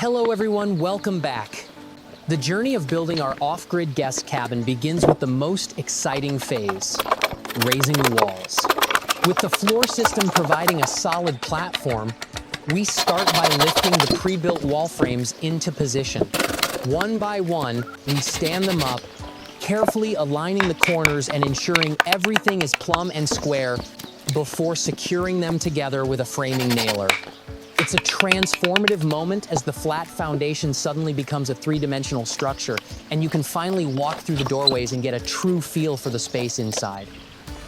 Hello everyone, welcome back. The journey of building our off-grid guest cabin begins with the most exciting phase, raising the walls. With the floor system providing a solid platform, we start by lifting the pre-built wall frames into position. One by one, we stand them up, carefully aligning the corners and ensuring everything is plumb and square before securing them together with a framing nailer. It's a transformative moment as the flat foundation suddenly becomes a three-dimensional structure, and you can finally walk through the doorways and get a true feel for the space inside.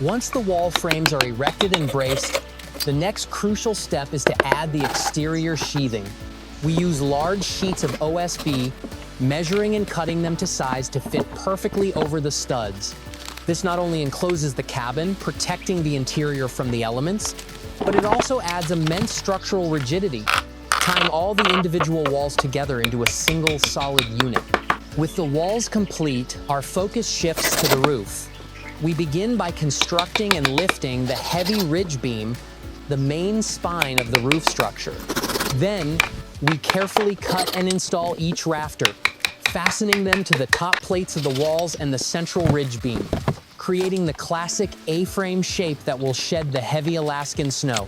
Once the wall frames are erected and braced, the next crucial step is to add the exterior sheathing. We use large sheets of OSB, measuring and cutting them to size to fit perfectly over the studs. This not only encloses the cabin, protecting the interior from the elements, but it also adds immense structural rigidity, tying all the individual walls together into a single solid unit. With the walls complete, our focus shifts to the roof. We begin by constructing and lifting the heavy ridge beam, the main spine of the roof structure. Then, we carefully cut and install each rafter, fastening them to the top plates of the walls and the central ridge beam, creating the classic A-frame shape that will shed the heavy Alaskan snow.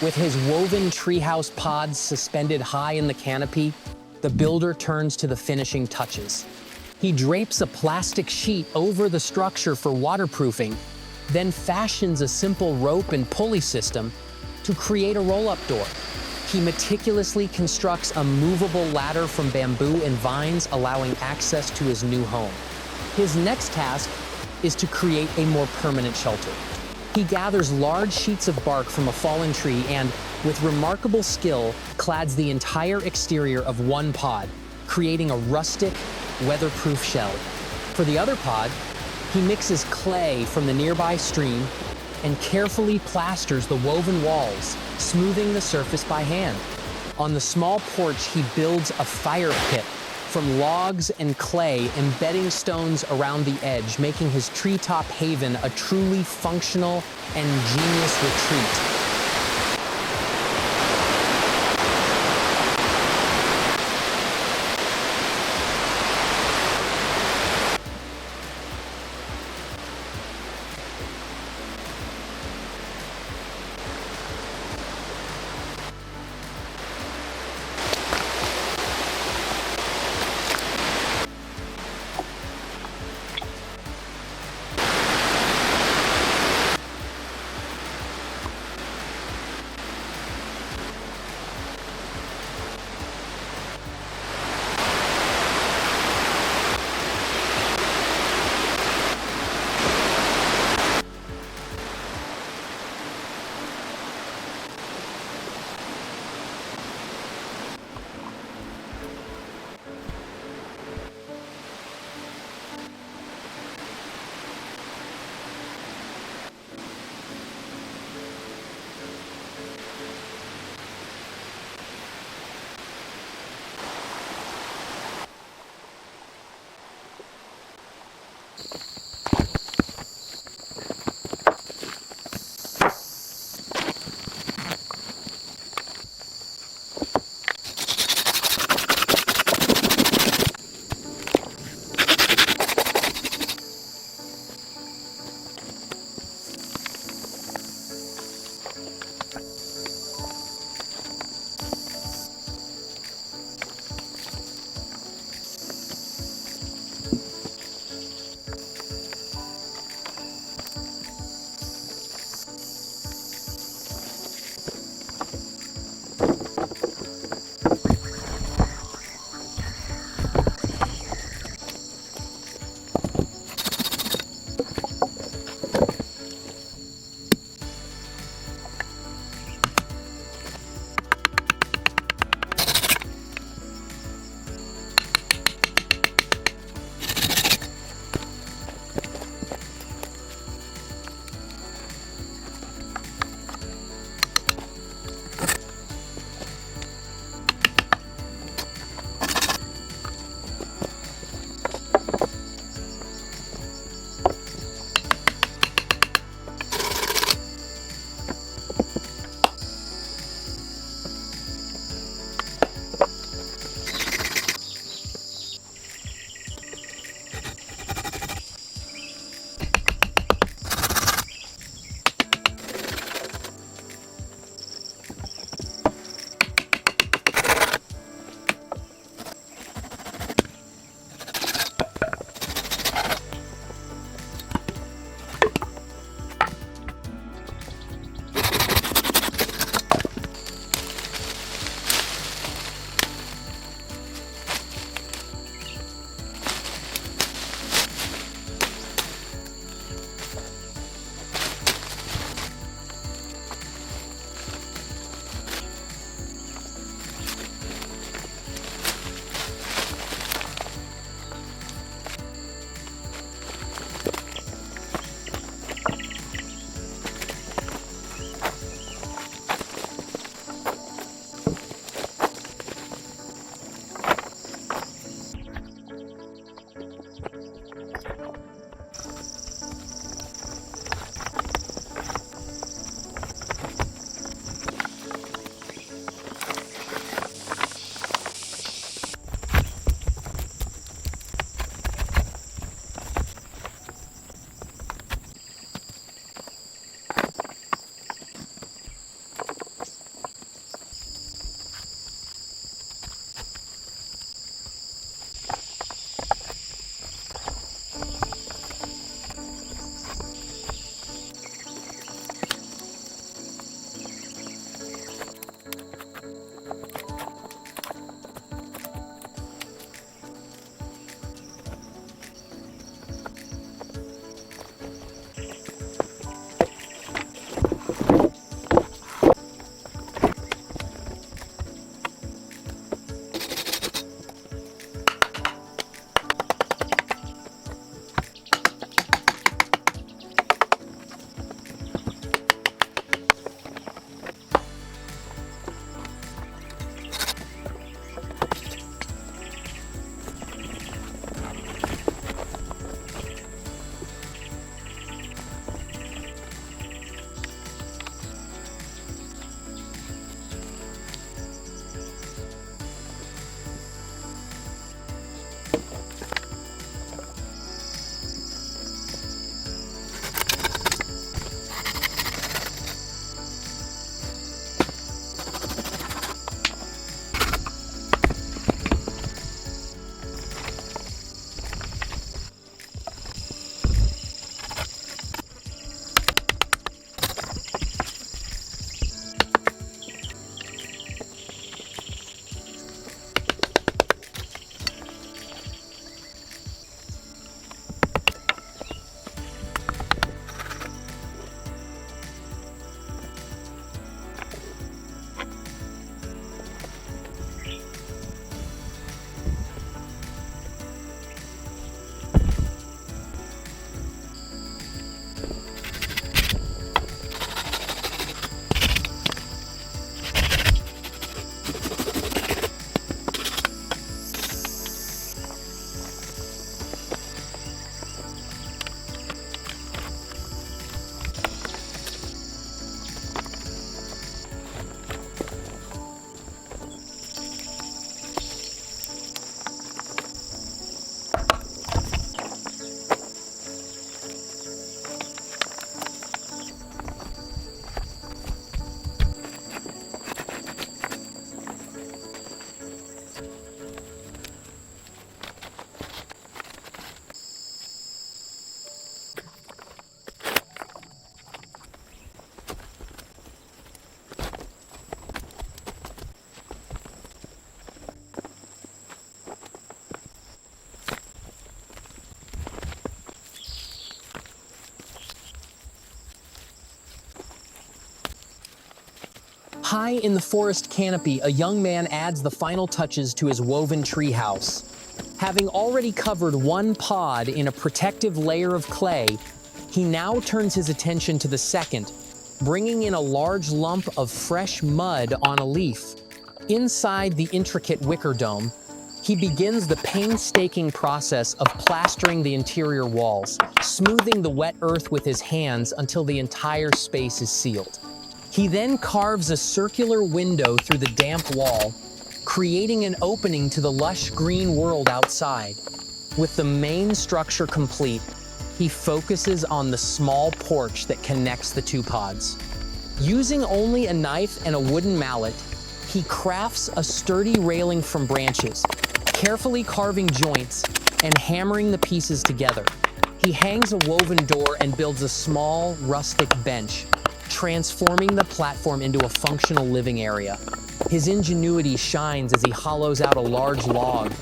With his woven treehouse pods suspended high in the canopy, the builder turns to the finishing touches. He drapes a plastic sheet over the structure for waterproofing, then fashions a simple rope and pulley system to create a roll-up door. He meticulously constructs a movable ladder from bamboo and vines, allowing access to his new home. His next task is to create a more permanent shelter. He gathers large sheets of bark from a fallen tree and, with remarkable skill, clads the entire exterior of one pod, creating a rustic, weatherproof shell. For the other pod, he mixes clay from the nearby stream and carefully plasters the woven walls, smoothing the surface by hand. On the small porch, he builds a fire pit from logs and clay, embedding stones around the edge, making his treetop haven a truly functional and ingenious retreat. High in the forest canopy, a young man adds the final touches to his woven treehouse. Having already covered one pod in a protective layer of clay, he now turns his attention to the second, bringing in a large lump of fresh mud on a leaf. Inside the intricate wicker dome, he begins the painstaking process of plastering the interior walls, smoothing the wet earth with his hands until the entire space is sealed. He then carves a circular window through the damp wall, creating an opening to the lush green world outside. With the main structure complete, he focuses on the small porch that connects the two pods. Using only a knife and a wooden mallet, he crafts a sturdy railing from branches, carefully carving joints and hammering the pieces together. He hangs a woven door and builds a small, rustic bench, transforming the platform into a functional living area. His ingenuity shines as he hollows out a large log,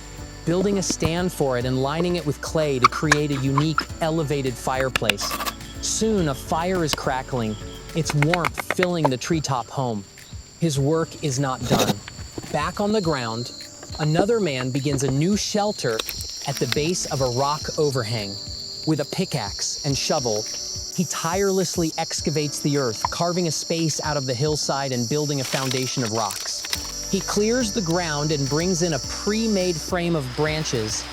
building a stand for it and lining it with clay to create a unique, elevated fireplace. Soon, a fire is crackling, its warmth filling the treetop home. His work is not done. Back on the ground, another man begins a new shelter at the base of a rock overhang. With a pickaxe and shovel, he tirelessly excavates the earth, carving a space out of the hillside and building a foundation of rocks. He clears the ground and brings in a pre-made frame of branches,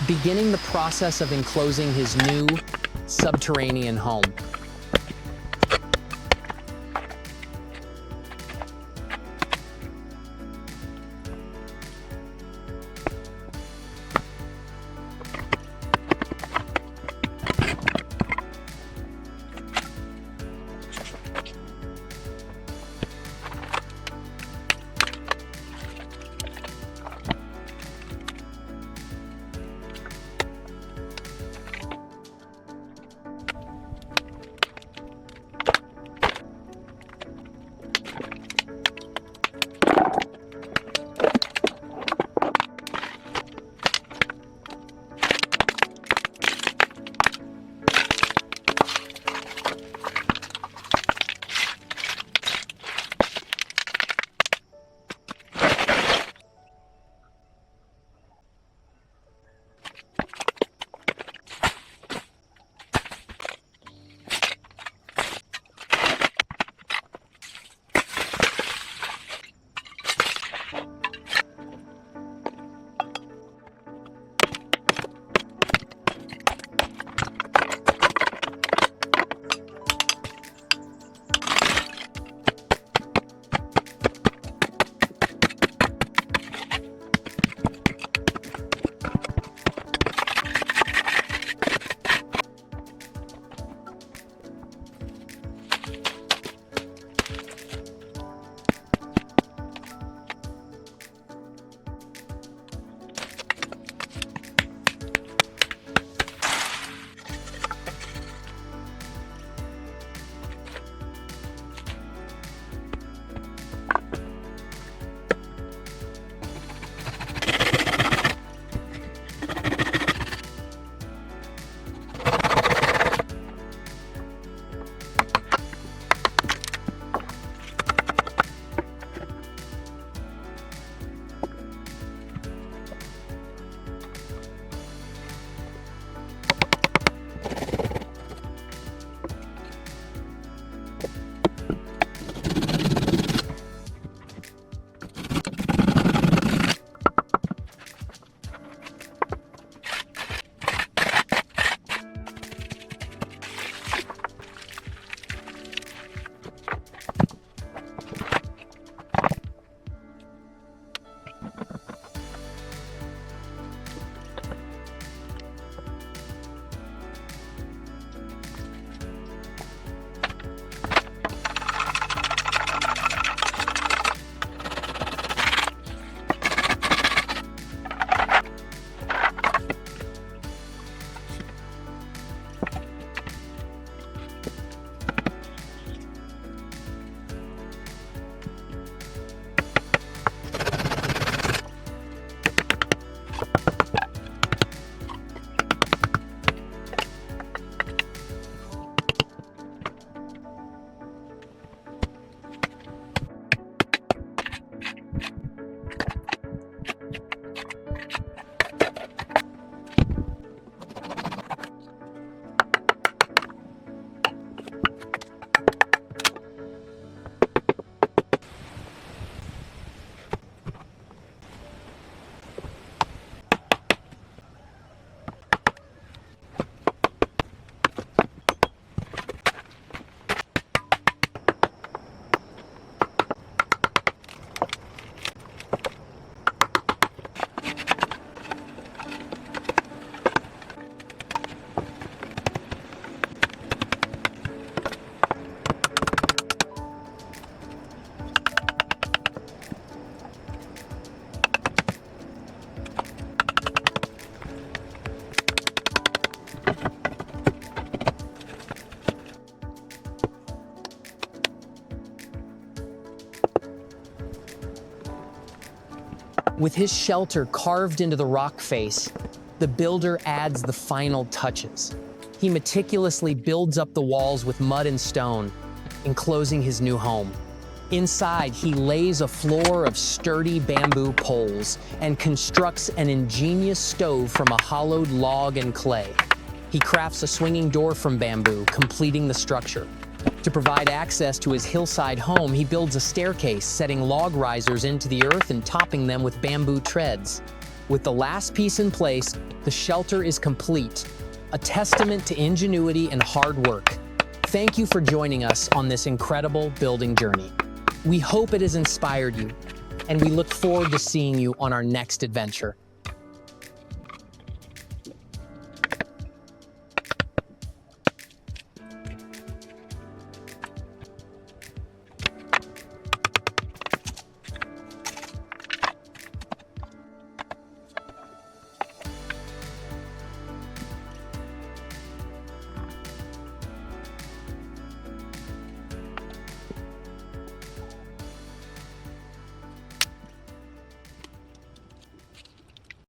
beginning the process of enclosing his new subterranean home. With his shelter carved into the rock face, the builder adds the final touches. He meticulously builds up the walls with mud and stone, enclosing his new home. Inside, he lays a floor of sturdy bamboo poles and constructs an ingenious stove from a hollowed log and clay. He crafts a swinging door from bamboo, completing the structure. To provide access to his hillside home, he builds a staircase, setting log risers into the earth and topping them with bamboo treads. With the last piece in place, the shelter is complete, a testament to ingenuity and hard work. Thank you for joining us on this incredible building journey. We hope it has inspired you, and we look forward to seeing you on our next adventure.